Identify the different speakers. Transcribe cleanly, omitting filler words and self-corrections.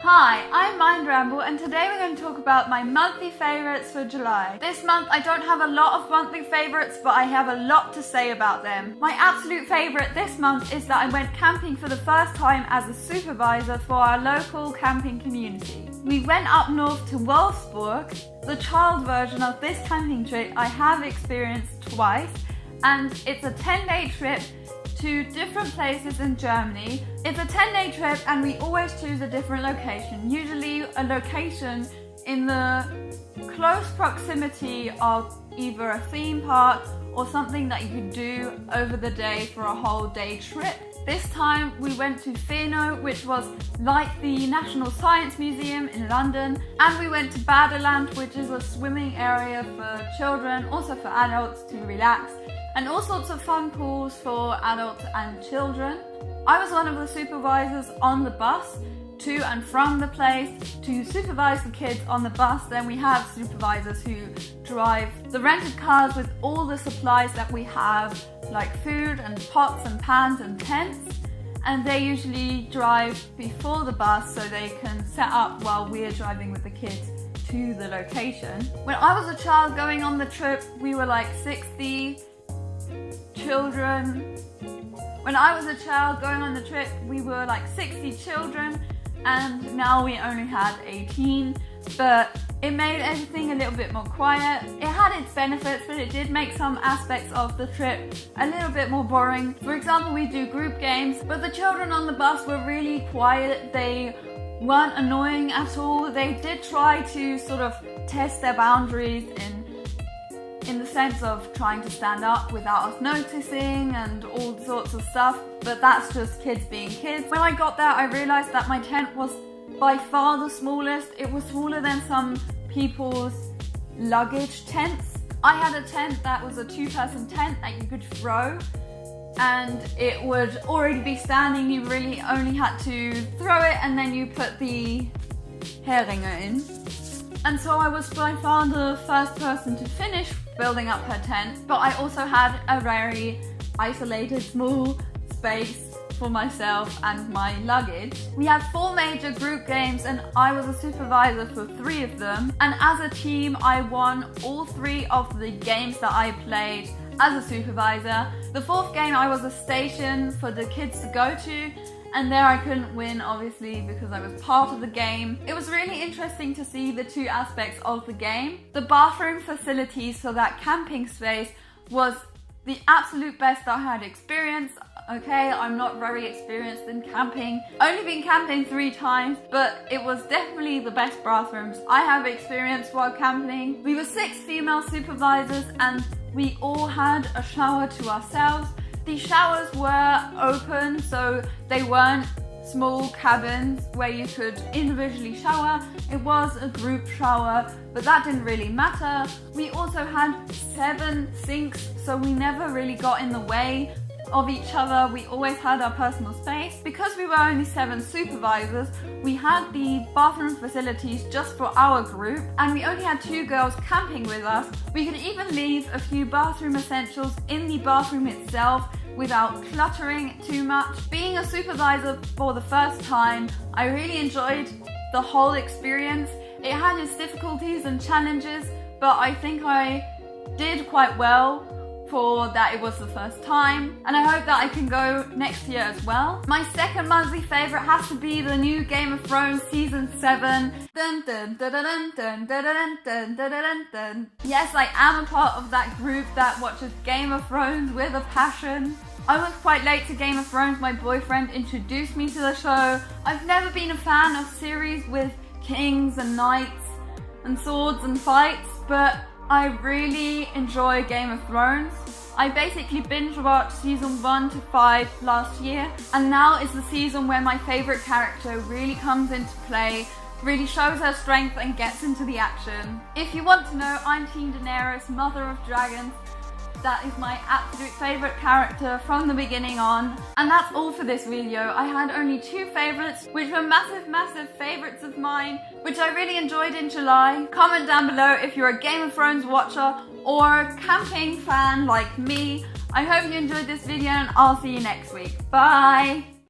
Speaker 1: Hi, I'm Ramble and today we're going to talk about my monthly favourites for July. This month I don't have a lot of monthly favourites, but I have a lot to say about them. My absolute favourite this month is that I went camping for the first time as a supervisor for our local camping community. We went up north to Wolfsburg. The child version of this camping trip I have experienced twice, and it's a 10-day trip to different places in Germany. It's a 10-day trip and we always choose a different location, usually a location in the close proximity of either a theme park or something that you could do over the day for a whole day trip. This time we went to Feno, which was like the National Science Museum in London, and we went to Badeland, which is a swimming area for children, also for adults to relax, and all sorts of fun pools for adults and children. I was one of the supervisors on the bus to and from the place to supervise the kids on the bus. Then we have supervisors who drive the rented cars with all the supplies that we have, like food and pots and pans and tents, and they usually drive before the bus so they can set up while we're driving with the kids to the location. When I was a child going on the trip, we were like 60 children. When I was a child going on the trip, we were like 60 children, and now we only had 18, but it made everything a little bit more quiet. It had its benefits, but it did make some aspects of the trip a little bit more boring. For example, we do group games, but the children on the bus were really quiet. They weren't annoying at all. They did try to sort of test their boundaries in the sense of trying to stand up without us noticing and all sorts of stuff, but that's just kids being kids. When I got there, I realized that my tent was by far the smallest. It was smaller than some people's luggage tents. I had a tent that was a 2-person tent that you could throw, and it would already be standing. You really only had to throw it and then you put the Heringe in. And so I was by far the first person to finish building up her tent, but I also had a very isolated small space for myself and my luggage. We had 4 major group games and I was a supervisor for 3 of them, and as a team I won all 3 of the games that I played as a supervisor. The 4th game I was a station for the kids to go to, and there I couldn't win, obviously, because I was part of the game. It was really interesting to see the 2 aspects of the game. The bathroom facilities for that camping space was the absolute best I had experienced. Okay, I'm not very experienced in camping. Only been camping 3 times, but it was definitely the best bathrooms I have experienced while camping. We were 6 female supervisors and we all had a shower to ourselves. The showers were open, so they weren't small cabins where you could individually shower. It was a group shower, but that didn't really matter. We also had 7 sinks, so we never really got in the way of each other. We always had our personal space. Because we were only 7 supervisors, we had the bathroom facilities just for our group, and we only had 2 girls camping with us. We could even leave a few bathroom essentials in the bathroom itself without cluttering it too much. Being a supervisor for the first time, I really enjoyed the whole experience. It had its difficulties and challenges, but I think I did quite well for that it was the first time, and I hope that I can go next year as well. My second monthly favourite has to be the new Game of Thrones Season 7. Dun, dun, dun, dun, dun, dun, dun, dun, dun, dun, dun. Yes, I am a part of that group that watches Game of Thrones with a passion. I was quite late to Game of Thrones. My boyfriend introduced me to the show. I've never been a fan of series with kings and knights and swords and fights, but I really enjoy Game of Thrones. I basically binge watched season 1 to 5 last year, and now is the season where my favourite character really comes into play, really shows her strength and gets into the action. If you want to know, I'm Team Daenerys, Mother of Dragons. That is my absolute favourite character from the beginning on. And that's all for this video. I had only 2 favourites, which were massive favourites of mine, which I really enjoyed in July. Comment down below if you're a Game of Thrones watcher or a camping fan like me. I hope you enjoyed this video and I'll see you next week. Bye!